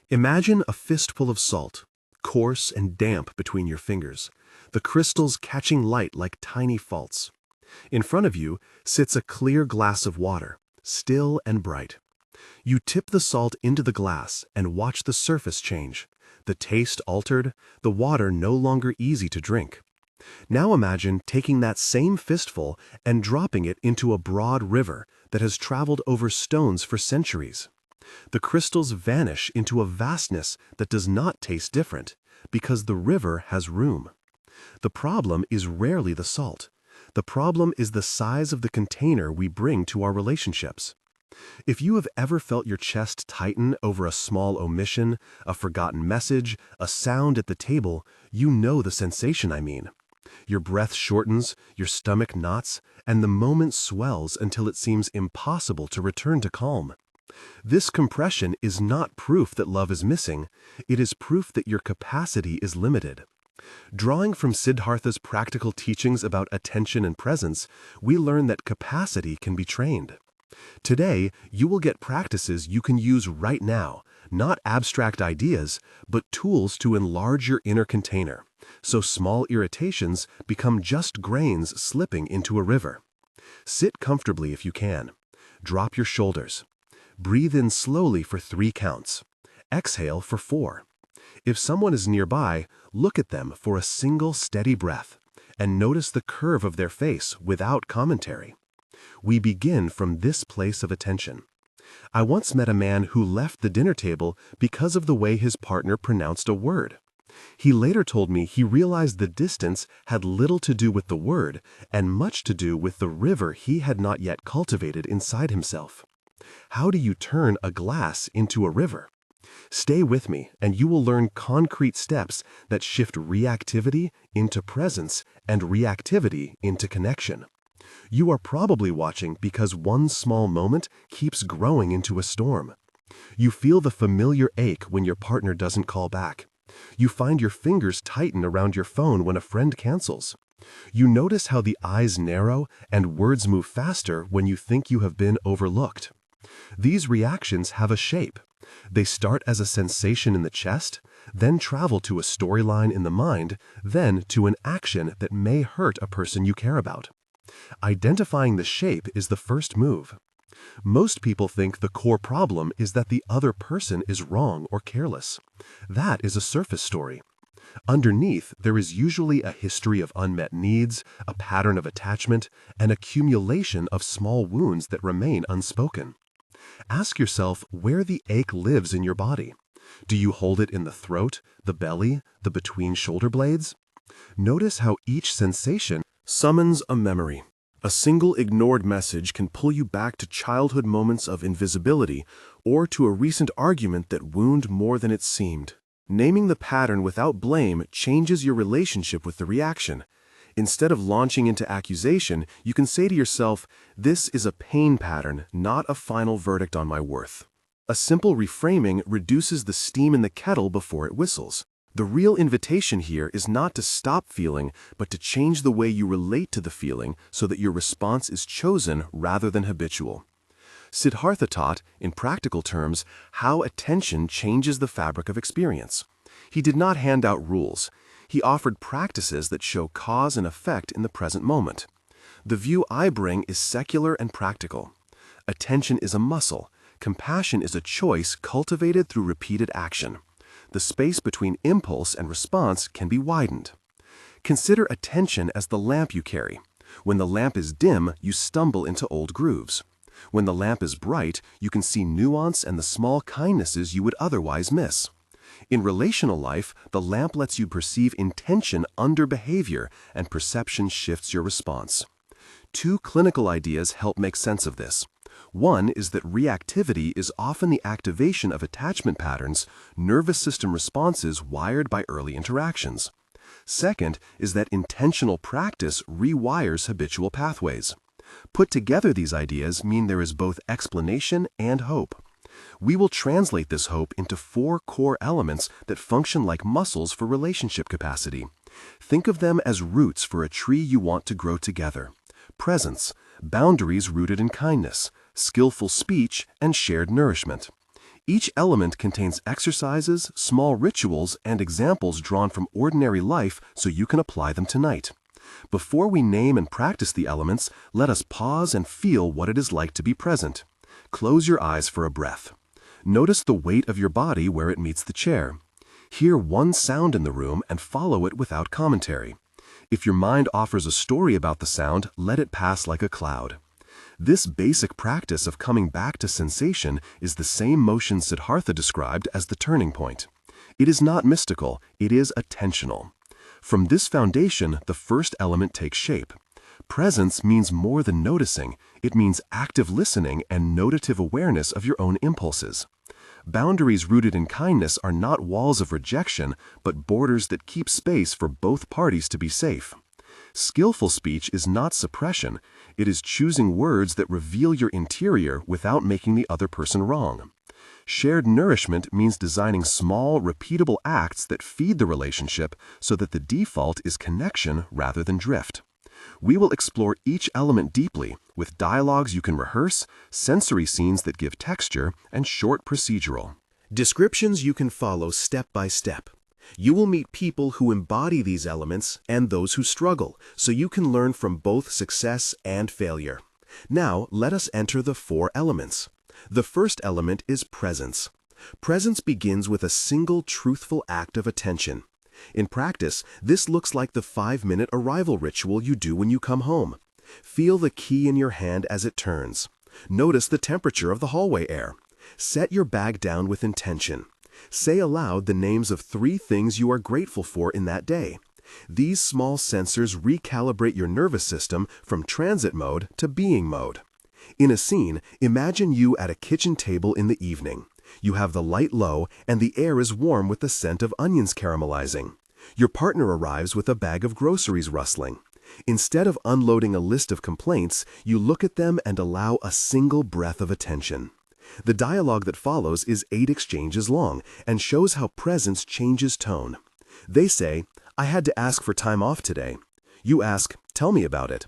Imagine a fistful of salt, coarse and damp between your fingers, the crystals catching light like tiny faults. In front of you sits a clear glass of water, still and bright. You tip the salt into the glass and watch the surface change, the taste altered, the water no longer easy to drink. Now imagine taking that same fistful and dropping it into a broad river that has traveled over stones for centuries. The crystals vanish into a vastness that does not taste different, because the river has room. The problem is rarely the salt. The problem is the size of the container we bring to our relationships. If you have ever felt your chest tighten over a small omission, a forgotten message, a sound at the table, you know the sensation I mean. Your breath shortens, your stomach knots, and the moment swells until it seems impossible to return to calm. This compression is not proof that love is missing, it is proof that your capacity is limited. Drawing from Siddhartha's practical teachings about attention and presence, we learn that capacity can be trained. Today, you will get practices you can use right now, not abstract ideas, but tools to enlarge your inner container, so small irritations become just grains slipping into a river. Sit comfortably if you can. Drop your shoulders. Breathe in slowly for 3 counts. Exhale for 4. If someone is nearby, look at them for a single steady breath, and notice the curve of their face without commentary. We begin from this place of attention. I once met a man who left the dinner table because of the way his partner pronounced a word. He later told me he realized the distance had little to do with the word and much to do with the river he had not yet cultivated inside himself. How do you turn a glass into a river? Stay with me and you will learn concrete steps that shift reactivity into presence and reactivity into connection. You are probably watching because one small moment keeps growing into a storm. You feel the familiar ache when your partner doesn't call back. You find your fingers tighten around your phone when a friend cancels. You notice how the eyes narrow and words move faster when you think you have been overlooked. These reactions have a shape. They start as a sensation in the chest, then travel to a storyline in the mind, then to an action that may hurt a person you care about. Identifying the shape is the first move. Most people think the core problem is that the other person is wrong or careless. That is a surface story. Underneath, there is usually a history of unmet needs, a pattern of attachment, an accumulation of small wounds that remain unspoken. Ask yourself where the ache lives in your body. Do you hold it in the throat, the belly, the between shoulder blades? Notice how each sensation summons a memory. A single ignored message can pull you back to childhood moments of invisibility or to a recent argument that wounded more than it seemed. Naming the pattern without blame changes your relationship with the reaction. Instead of launching into accusation, you can say to yourself, "This is a pain pattern, not a final verdict on my worth." A simple reframing reduces the steam in the kettle before it whistles. The real invitation here is not to stop feeling, but to change the way you relate to the feeling so that your response is chosen rather than habitual. Siddhartha taught, in practical terms, how attention changes the fabric of experience. He did not hand out rules. He offered practices that show cause and effect in the present moment. The view I bring is secular and practical. Attention is a muscle. Compassion is a choice cultivated through repeated action. The space between impulse and response can be widened. Consider attention as the lamp you carry. When the lamp is dim, you stumble into old grooves. When the lamp is bright, you can see nuance and the small kindnesses you would otherwise miss. In relational life, the lamp lets you perceive intention under behavior, and perception shifts your response. 2 clinical ideas help make sense of this. One is that reactivity is often the activation of attachment patterns, nervous system responses wired by early interactions. Second is that intentional practice rewires habitual pathways. Put together, these ideas mean there is both explanation and hope. We will translate this hope into 4 core elements that function like muscles for relationship capacity. Think of them as roots for a tree you want to grow together. Presence, boundaries rooted in kindness, skillful speech, and shared nourishment. Each element contains exercises, small rituals, and examples drawn from ordinary life so you can apply them tonight. Before we name and practice the elements, let us pause and feel what it is like to be present. Close your eyes for a breath. Notice the weight of your body where it meets the chair. Hear one sound in the room and follow it without commentary. If your mind offers a story about the sound, let it pass like a cloud. This basic practice of coming back to sensation is the same motion Siddhartha described as the turning point. It is not mystical, it is attentional. From this foundation, the first element takes shape. Presence means more than noticing, it means active listening and notative awareness of your own impulses. Boundaries rooted in kindness are not walls of rejection, but borders that keep space for both parties to be safe. Skillful speech is not suppression, it is choosing words that reveal your interior without making the other person wrong. Shared nourishment means designing small, repeatable acts that feed the relationship so that the default is connection rather than drift. We will explore each element deeply, with dialogues you can rehearse, sensory scenes that give texture, and short procedural descriptions you can follow step by step. You will meet people who embody these elements and those who struggle, so you can learn from both success and failure. Now, let us enter the 4 elements. The first element is presence. Presence begins with a single truthful act of attention. In practice, this looks like the 5-minute arrival ritual you do when you come home. Feel the key in your hand as it turns. Notice the temperature of the hallway air. Set your bag down with intention. Say aloud the names of 3 things you are grateful for in that day. These small sensors recalibrate your nervous system from transit mode to being mode. In a scene, imagine you at a kitchen table in the evening. You have the light low and the air is warm with the scent of onions caramelizing. Your partner arrives with a bag of groceries rustling. Instead of unloading a list of complaints, you look at them and allow a single breath of attention. The dialogue that follows is 8 exchanges long and shows how presence changes tone. They say, "I had to ask for time off today." You ask, "Tell me about it."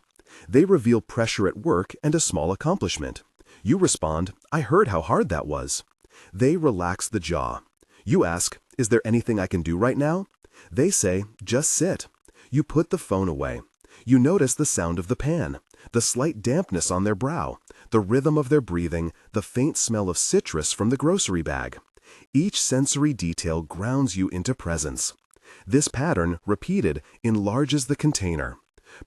They reveal pressure at work and a small accomplishment. You respond, "I heard how hard that was." They relax the jaw. You ask, "Is there anything I can do right now?" They say, "Just sit." You put the phone away. You notice the sound of the pan, the slight dampness on their brow, the rhythm of their breathing, the faint smell of citrus from the grocery bag. Each sensory detail grounds you into presence. This pattern, repeated, enlarges the container.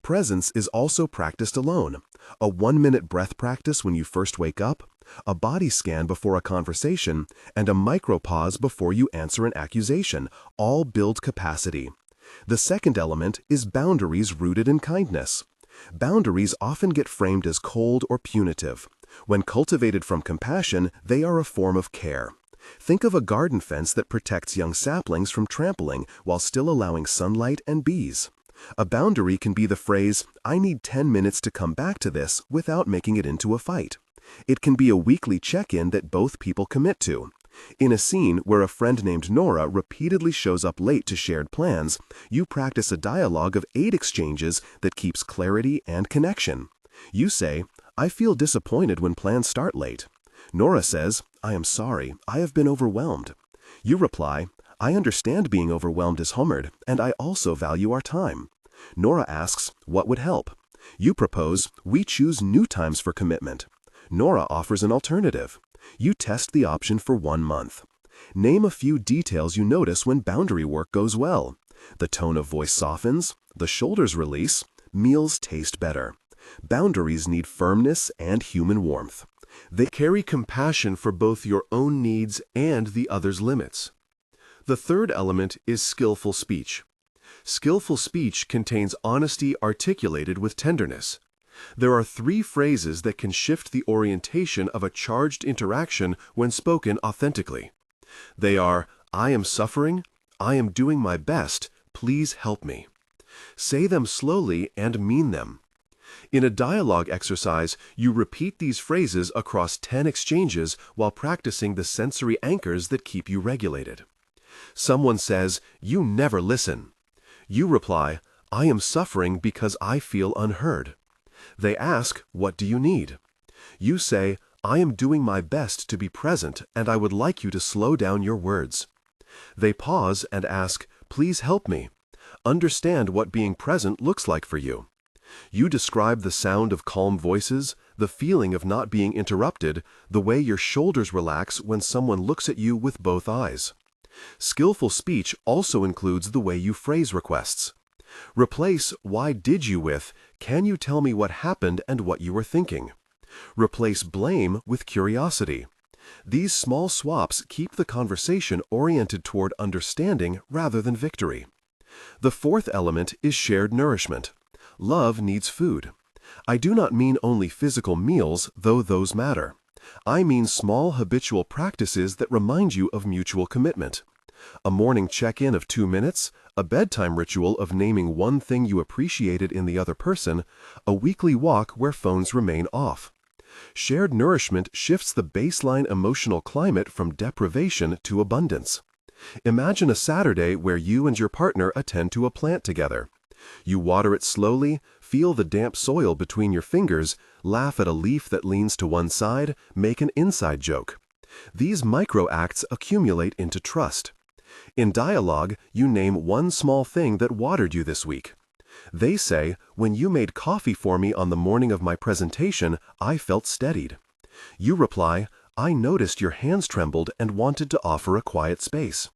Presence is also practiced alone. A 1-minute breath practice when you first wake up, a body scan before a conversation, and a micropause before you answer an accusation, all build capacity. The second element is boundaries rooted in kindness. Boundaries often get framed as cold or punitive. When cultivated from compassion, they are a form of care. Think of a garden fence that protects young saplings from trampling while still allowing sunlight and bees. A boundary can be the phrase, "I need 10 minutes to come back to this," without making it into a fight. It can be a weekly check-in that both people commit to. In a scene where a friend named Nora repeatedly shows up late to shared plans, you practice a dialogue of 8 exchanges that keeps clarity and connection. You say, "I feel disappointed when plans start late." Nora says, "I am sorry, I have been overwhelmed." You reply, "I understand being overwhelmed is hard, and I also value our time." Nora asks, "What would help?" You propose, "We choose new times for commitment." Nora offers an alternative. You test the option for 1 month. Name a few details you notice when boundary work goes well. The tone of voice softens, the shoulders release, meals taste better. Boundaries need firmness and human warmth. They carry compassion for both your own needs and the other's limits. The third element is skillful speech. Skillful speech contains honesty articulated with tenderness. There are 3 phrases that can shift the orientation of a charged interaction when spoken authentically. They are, "I am suffering," "I am doing my best," "Please help me." Say them slowly and mean them. In a dialogue exercise, you repeat these phrases across 10 exchanges while practicing the sensory anchors that keep you regulated. Someone says, "You never listen." You reply, "I am suffering because I feel unheard." They ask, "What do you need?" You say, I am doing my best to be present, and I would like you to slow down your words. They pause and ask, please help me. Understand what being present looks like for you. You describe the sound of calm voices, the feeling of not being interrupted, the way your shoulders relax when someone looks at you with both eyes. Skillful speech also includes the way you phrase requests. Replace "why did you" with "can you tell me what happened and what you were thinking?" Replace blame with curiosity. These small swaps keep the conversation oriented toward understanding rather than victory. The fourth element is shared nourishment. Love needs food. I do not mean only physical meals, though those matter. I mean small habitual practices that remind you of mutual commitment. A morning check-in of 2 minutes, a bedtime ritual of naming one thing you appreciated in the other person, a weekly walk where phones remain off. Shared nourishment shifts the baseline emotional climate from deprivation to abundance. Imagine a Saturday where you and your partner attend to a plant together. You water it slowly, feel the damp soil between your fingers, laugh at a leaf that leans to one side, make an inside joke. These micro-acts accumulate into trust. In dialogue, you name one small thing that watered you this week. They say, when you made coffee for me on the morning of my presentation, I felt steadied. You reply, I noticed your hands trembled and wanted to offer a quiet space.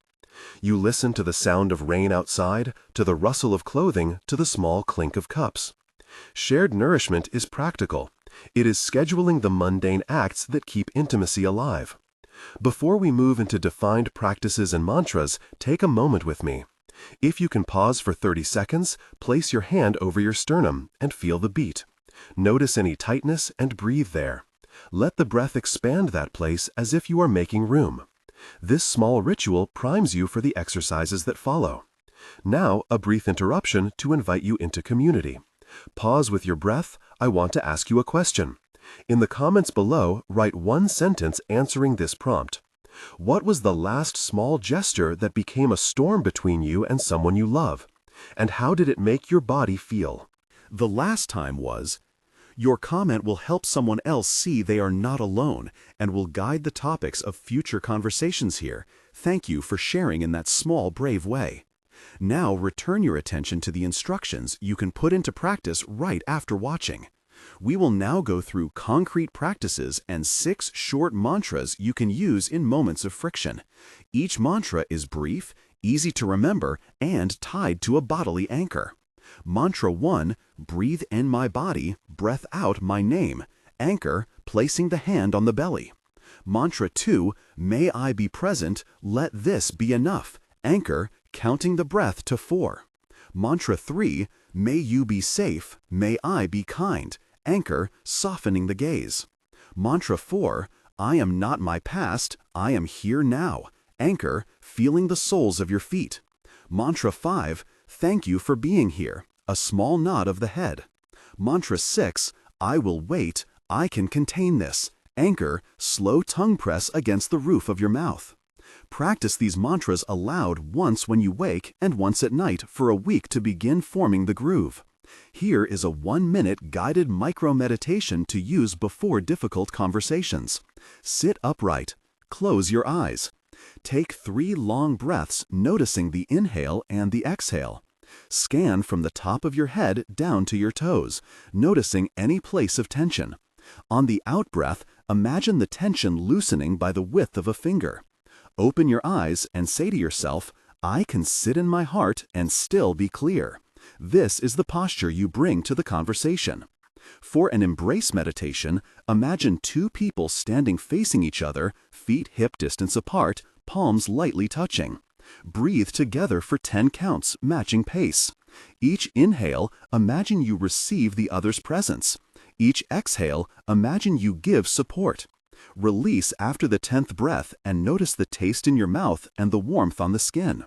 You listen to the sound of rain outside, to the rustle of clothing, to the small clink of cups. Shared nourishment is practical. It is scheduling the mundane acts that keep intimacy alive. Before we move into defined practices and mantras, take a moment with me. If you can pause for 30 seconds, place your hand over your sternum and feel the beat. Notice any tightness and breathe there. Let the breath expand that place as if you are making room. This small ritual primes you for the exercises that follow. Now, a brief interruption to invite you into community. Pause with your breath. I want to ask you a question. In the comments below, write one sentence answering this prompt. What was the last small gesture that became a storm between you and someone you love? And how did it make your body feel? The last time was. Your comment will help someone else see they are not alone and will guide the topics of future conversations here. Thank you for sharing in that small, brave way. Now return your attention to the instructions you can put into practice right after watching. We will now go through concrete practices and 6 short mantras you can use in moments of friction. Each mantra is brief, easy to remember, and tied to a bodily anchor. Mantra 1, breathe in my body, breath out my name. Anchor, placing the hand on the belly. Mantra 2, may I be present, let this be enough. Anchor, counting the breath to 4. Mantra 3, may you be safe, may I be kind. Anchor, softening the gaze. Mantra 4, I am not my past, I am here now. Anchor, feeling the soles of your feet. Mantra 5, thank you for being here, a small nod of the head. Mantra 6, I will wait, I can contain this. Anchor, slow tongue press against the roof of your mouth. Practice these mantras aloud once when you wake and once at night for a week to begin forming the groove. Here is a 1-minute guided micro-meditation to use before difficult conversations. Sit upright. Close your eyes. Take 3 long breaths, noticing the inhale and the exhale. Scan from the top of your head down to your toes, noticing any place of tension. On the out-breath, imagine the tension loosening by the width of a finger. Open your eyes and say to yourself, I can sit in my heart and still be clear. This is the posture you bring to the conversation. For an embrace meditation, imagine 2 people standing facing each other, feet hip distance apart, palms lightly touching. Breathe together for 10 counts, matching pace. Each inhale, imagine you receive the other's presence. Each exhale, imagine you give support. Release after the 10th breath and notice the taste in your mouth and the warmth on the skin.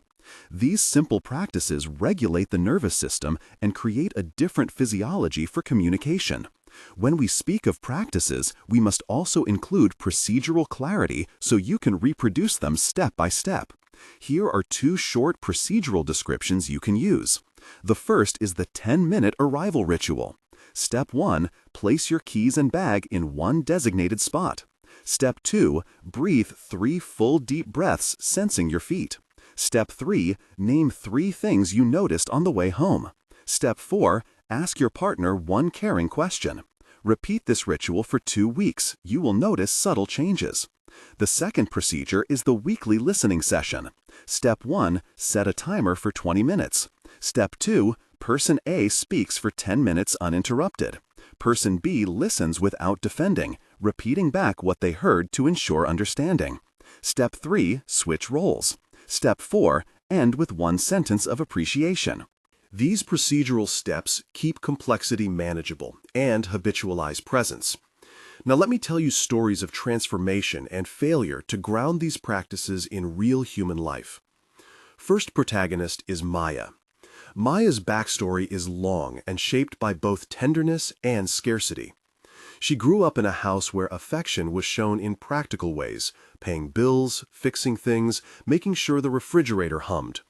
These simple practices regulate the nervous system and create a different physiology for communication. When we speak of practices, we must also include procedural clarity so you can reproduce them step by step. Here are 2 short procedural descriptions you can use. The first is the 10-minute arrival ritual. Step 1. Place your keys and bag in one designated spot. Step 2. Breathe 3 full deep breaths, sensing your feet. Step 3. Name 3 things you noticed on the way home. Step 4. Ask your partner one caring question. Repeat this ritual for 2 weeks. You will notice subtle changes. The second procedure is the weekly listening session. Step 1. Set a timer for 20 minutes. Step 2. Person A speaks for 10 minutes uninterrupted. Person B listens without defending, repeating back what they heard to ensure understanding. Step 3. Switch roles. Step 4. End with one sentence of appreciation. These procedural steps keep complexity manageable and habitualize presence. Now let me tell you stories of transformation and failure to ground these practices in real human life. First protagonist is Maya. Maya's backstory is long and shaped by both tenderness and scarcity. She grew up in a house where affection was shown in practical ways, paying bills, fixing things, making sure the refrigerator hummed.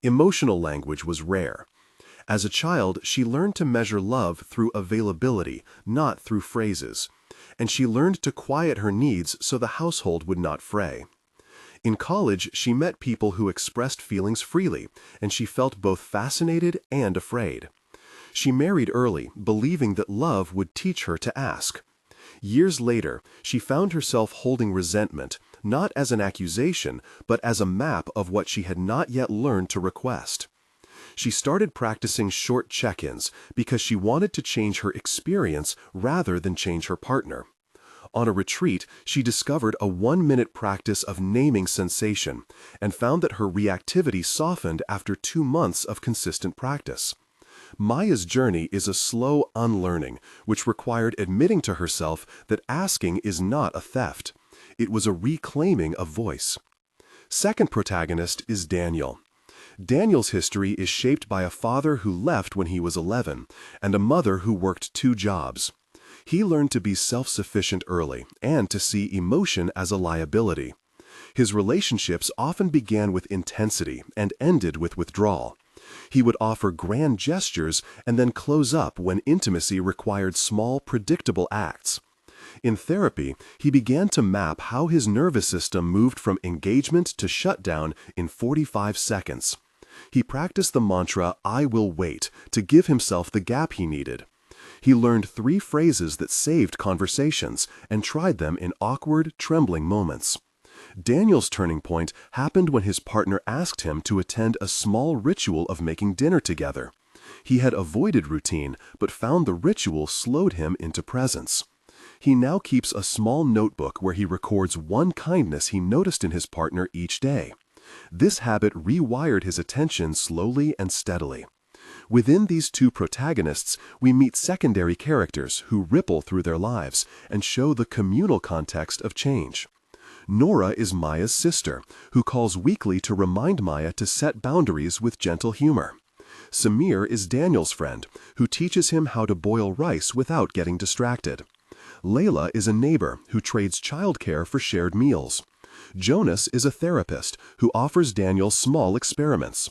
Emotional language was rare. As a child, she learned to measure love through availability, not through phrases. And she learned to quiet her needs so the household would not fray. In college, she met people who expressed feelings freely, and she felt both fascinated and afraid. She married early, believing that love would teach her to ask. Years later, she found herself holding resentment, not as an accusation, but as a map of what she had not yet learned to request. She started practicing short check-ins because she wanted to change her experience rather than change her partner. On a retreat, she discovered a 1-minute practice of naming sensation and found that her reactivity softened after 2 months of consistent practice. Maya's journey is a slow unlearning, which required admitting to herself that asking is not a theft. It was a reclaiming of voice. Second protagonist is Daniel. Daniel's history is shaped by a father who left when he was 11 and a mother who worked 2 jobs. He learned to be self-sufficient early and to see emotion as a liability. His relationships often began with intensity and ended with withdrawal. He would offer grand gestures and then close up when intimacy required small, predictable acts. In therapy, he began to map how his nervous system moved from engagement to shutdown in 45 seconds. He practiced the mantra, "I will wait," to give himself the gap he needed. He learned 3 phrases that saved conversations and tried them in awkward, trembling moments. Daniel's turning point happened when his partner asked him to attend a small ritual of making dinner together. He had avoided routine, but found the ritual slowed him into presence. He now keeps a small notebook where he records one kindness he noticed in his partner each day. This habit rewired his attention slowly and steadily. Within these 2 protagonists, we meet secondary characters who ripple through their lives and show the communal context of change. Nora is Maya's sister, who calls weekly to remind Maya to set boundaries with gentle humor. Samir is Daniel's friend, who teaches him how to boil rice without getting distracted. Layla is a neighbor who trades childcare for shared meals. Jonas is a therapist who offers Daniel small experiments.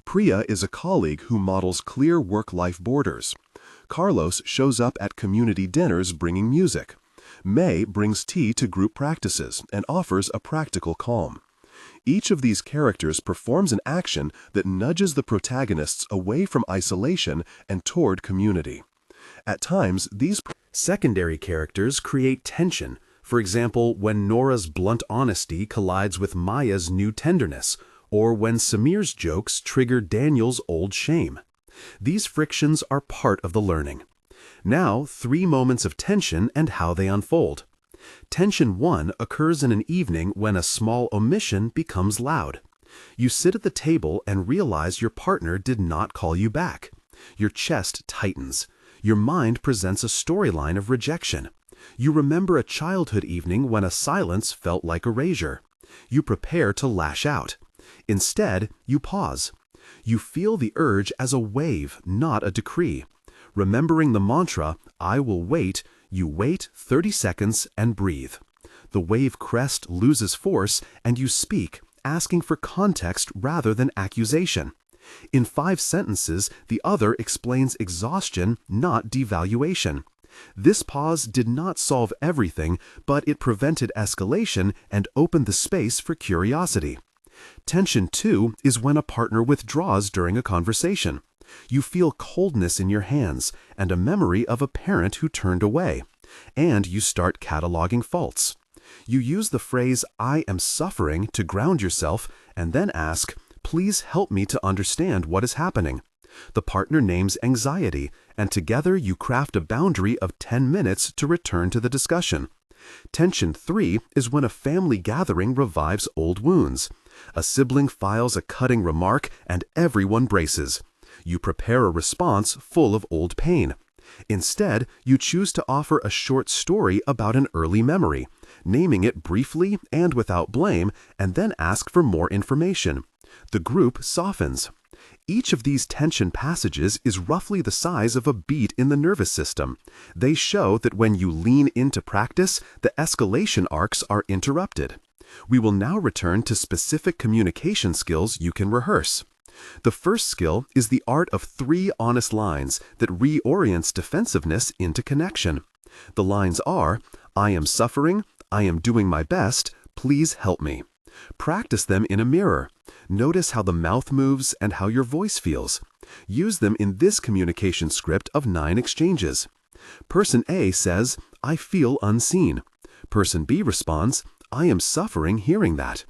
Priya is a colleague who models clear work-life borders. Carlos shows up at community dinners bringing music. May brings tea to group practices and offers a practical calm. Each of these characters performs an action that nudges the protagonists away from isolation and toward community. At times, these secondary characters create tension. For example, when Nora's blunt honesty collides with Maya's new tenderness, or when Samir's jokes trigger Daniel's old shame. These frictions are part of the learning. Now, 3 moments of tension and how they unfold. Tension 1 occurs in an evening when a small omission becomes loud. You sit at the table and realize your partner did not call you back. Your chest tightens. Your mind presents a storyline of rejection. You remember a childhood evening when a silence felt like erasure. You prepare to lash out. Instead, you pause. You feel the urge as a wave, not a decree. Remembering the mantra, "I will wait," you wait 30 seconds and breathe. The wave crest loses force and you speak, asking for context rather than accusation. In 5 sentences, the other explains exhaustion, not devaluation. This pause did not solve everything, but it prevented escalation and opened the space for curiosity. Tension 2 is when a partner withdraws during a conversation. You feel coldness in your hands and a memory of a parent who turned away, and you start cataloging faults. You use the phrase, "I am suffering," to ground yourself and then ask, "Please help me to understand what is happening." The partner names anxiety, and together you craft a boundary of 10 minutes to return to the discussion. Tension 3 is when a family gathering revives old wounds. A sibling files a cutting remark and everyone braces. You prepare a response full of old pain. Instead, you choose to offer a short story about an early memory, naming it briefly and without blame, and then ask for more information. The group softens. Each of these tension passages is roughly the size of a beat in the nervous system. They show that when you lean into practice, the escalation arcs are interrupted. We will now return to specific communication skills you can rehearse. The first skill is the art of 3 honest lines that reorients defensiveness into connection. The lines are, "I am suffering," "I am doing my best," "Please help me." Practice them in a mirror. Notice how the mouth moves and how your voice feels. Use them in this communication script of 9 exchanges. Person A says, "I feel unseen." Person B responds, "I am suffering hearing that."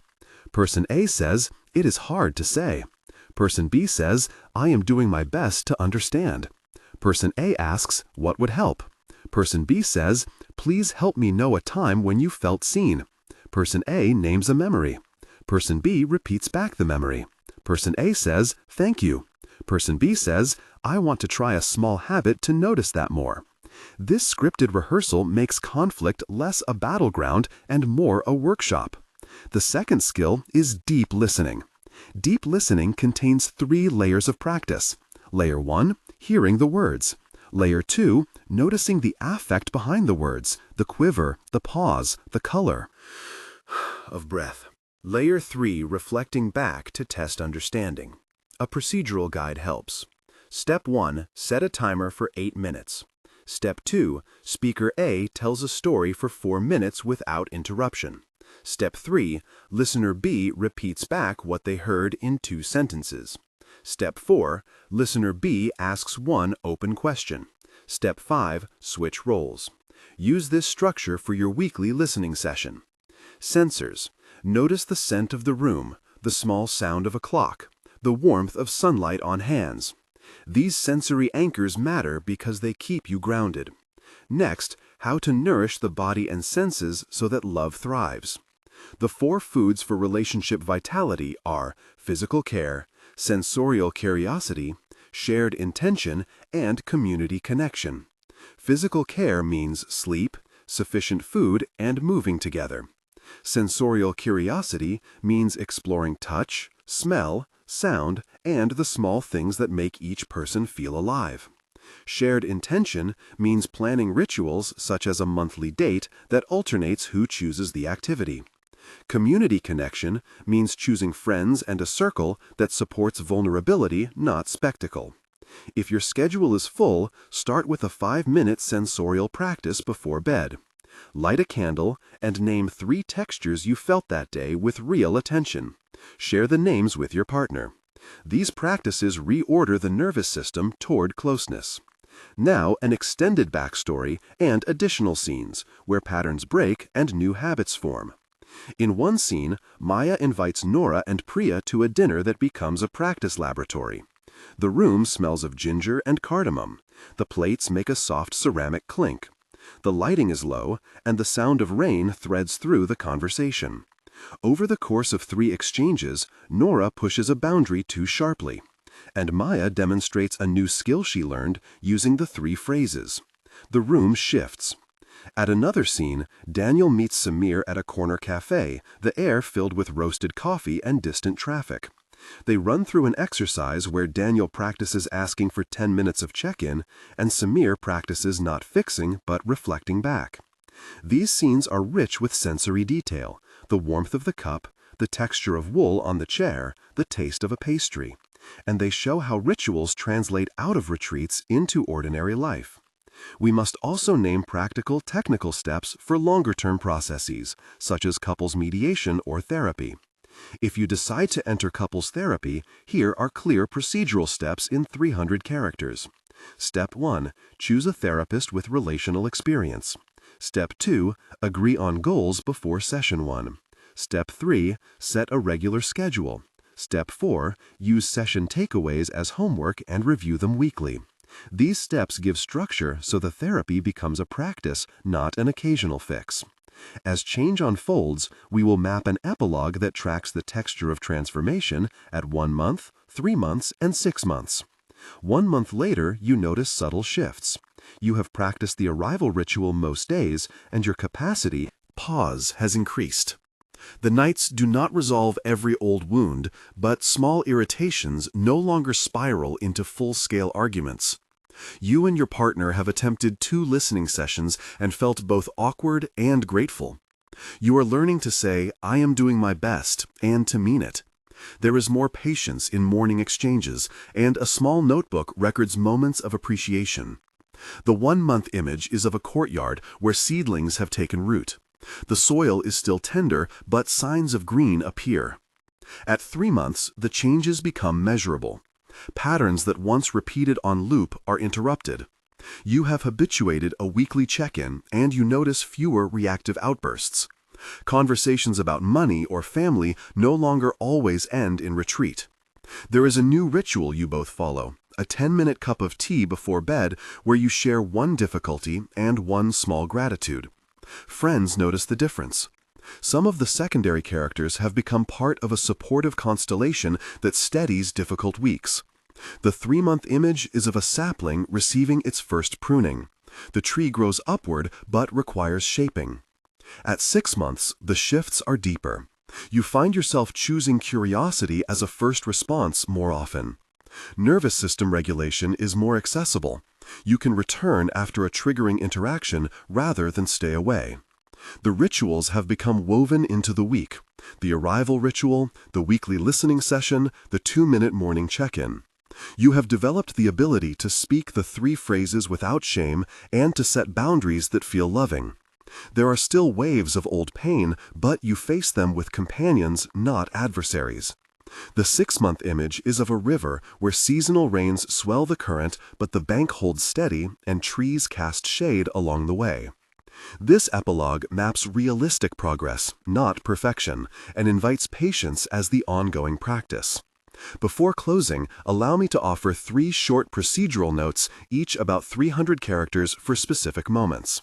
Person A says, "It is hard to say." Person B says, "I am doing my best to understand." Person A asks, "What would help?" Person B says, "Please help me know a time when you felt seen." Person A names a memory. Person B repeats back the memory. Person A says, "Thank you." Person B says, "I want to try a small habit to notice that more." This scripted rehearsal makes conflict less a battleground and more a workshop. The second skill is deep listening. Deep listening contains 3 layers of practice. Layer 1, hearing the words. Layer 2, noticing the affect behind the words, the quiver, the pause, the color of breath. Layer 3, reflecting back to test understanding. A procedural guide helps. Step 1, set a timer for 8 minutes. Step 2, speaker A tells a story for 4 minutes without interruption. Step 3, listener B repeats back what they heard in 2 sentences. Step 4, listener B asks 1 open question. Step 5, switch roles. Use this structure for your weekly listening session. Sensors. Notice the scent of the room, the small sound of a clock, the warmth of sunlight on hands. These sensory anchors matter because they keep you grounded. Next, how to nourish the body and senses so that love thrives. The 4 foods for relationship vitality are physical care, sensorial curiosity, shared intention, and community connection. Physical care means sleep, sufficient food, and moving together. Sensorial curiosity means exploring touch, smell, sound, and the small things that make each person feel alive. Shared intention means planning rituals such as a monthly date that alternates who chooses the activity. Community connection means choosing friends and a circle that supports vulnerability, not spectacle. If your schedule is full, start with a 5-minute sensorial practice before bed. Light a candle and name 3 textures you felt that day with real attention. Share the names with your partner. These practices reorder the nervous system toward closeness. Now, an extended backstory and additional scenes where patterns break and new habits form. In one scene, Maya invites Nora and Priya to a dinner that becomes a practice laboratory. The room smells of ginger and cardamom. The plates make a soft ceramic clink. The lighting is low, and the sound of rain threads through the conversation. Over the course of 3 exchanges, Nora pushes a boundary too sharply, and Maya demonstrates a new skill she learned using the 3 phrases. The room shifts. At another scene, Daniel meets Samir at a corner cafe, the air filled with roasted coffee and distant traffic. They run through an exercise where Daniel practices asking for 10 minutes of check-in, and Samir practices not fixing but reflecting back. These scenes are rich with sensory detail, the warmth of the cup, the texture of wool on the chair, the taste of a pastry. And they show how rituals translate out of retreats into ordinary life. We must also name practical, technical steps for longer-term processes, such as couples mediation or therapy. If you decide to enter couples therapy, here are clear procedural steps in 300 characters. Step 1. Choose a therapist with relational experience. Step 2. Agree on goals before session 1. Step 3. Set a regular schedule. Step 4. Use session takeaways as homework and review them weekly. These steps give structure so the therapy becomes a practice, not an occasional fix. As change unfolds, we will map an epilogue that tracks the texture of transformation at 1 month, 3 months, and 6 months. 1 month later, you notice subtle shifts. You have practiced the arrival ritual most days, and your capacity, pause, has increased. The nights do not resolve every old wound, but small irritations no longer spiral into full-scale arguments. You and your partner have attempted 2 listening sessions and felt both awkward and grateful. You are learning to say, "I am doing my best," and to mean it. There is more patience in morning exchanges, and a small notebook records moments of appreciation. The 1-month image is of a courtyard where seedlings have taken root. The soil is still tender, but signs of green appear. At 3 months, the changes become measurable. Patterns that once repeated on loop are interrupted. You have habituated a weekly check-in, and you notice fewer reactive outbursts. Conversations about money or family no longer always end in retreat. There is a new ritual you both follow, a 10-minute cup of tea before bed where you share one difficulty and one small gratitude. Friends notice the difference. Some of the secondary characters have become part of a supportive constellation that steadies difficult weeks. The 3-month image is of a sapling receiving its first pruning. The tree grows upward but requires shaping. At 6 months, the shifts are deeper. You find yourself choosing curiosity as a first response more often. Nervous system regulation is more accessible. You can return after a triggering interaction rather than stay away. The rituals have become woven into the week: the arrival ritual, the weekly listening session, the 2-minute morning check-in. You have developed the ability to speak the 3 phrases without shame and to set boundaries that feel loving. There are still waves of old pain, but you face them with companions, not adversaries. The 6-month image is of a river where seasonal rains swell the current, but the bank holds steady and trees cast shade along the way. This epilogue maps realistic progress, not perfection, and invites patience as the ongoing practice. Before closing, allow me to offer 3 short procedural notes, each about 300 characters for specific moments.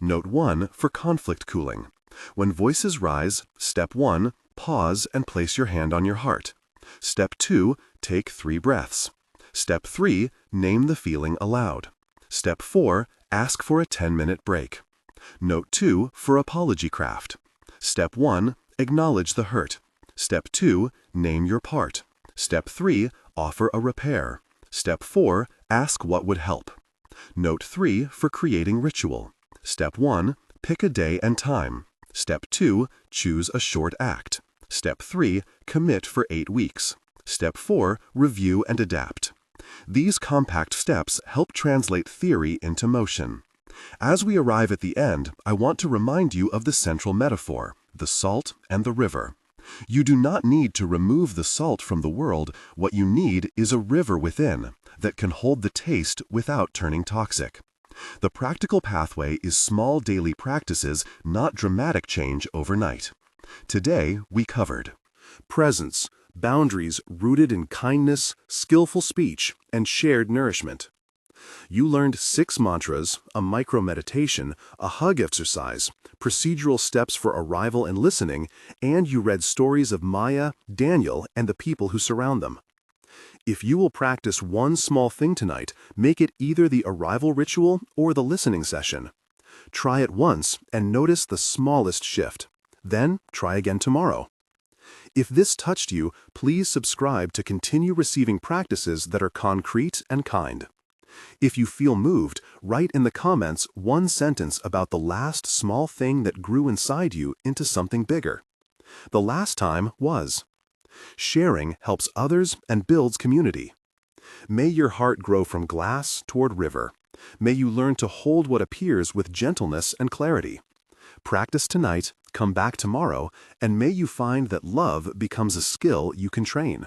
Note 1 for conflict cooling. When voices rise, Step 1, pause and place your hand on your heart. Step 2, take 3 breaths. Step 3, name the feeling aloud. Step 4, ask for a 10-minute break. Note 2 for apology craft. Step 1, acknowledge the hurt. Step 2, name your part. Step 3, offer a repair. Step 4, ask what would help. Note 3 for creating ritual. Step 1, pick a day and time. Step 2, choose a short act. Step 3, commit for 8 weeks. Step 4, review and adapt. These compact steps help translate theory into motion. As we arrive at the end, I want to remind you of the central metaphor, the salt and the river. You do not need to remove the salt from the world. What you need is a river within that can hold the taste without turning toxic. The practical pathway is small daily practices, not dramatic change overnight. Today, we covered presence, boundaries rooted in kindness, skillful speech, and shared nourishment. You learned 6 mantras, a micro-meditation, a hug exercise, procedural steps for arrival and listening, and you read stories of Maya, Daniel, and the people who surround them. If you will practice one small thing tonight, make it either the arrival ritual or the listening session. Try it once and notice the smallest shift. Then try again tomorrow. If this touched you, please subscribe to continue receiving practices that are concrete and kind. If you feel moved, write in the comments one sentence about the last small thing that grew inside you into something bigger. The last time was. Sharing helps others and builds community. May your heart grow from glass toward river. May you learn to hold what appears with gentleness and clarity. Practice tonight, come back tomorrow, and may you find that love becomes a skill you can train.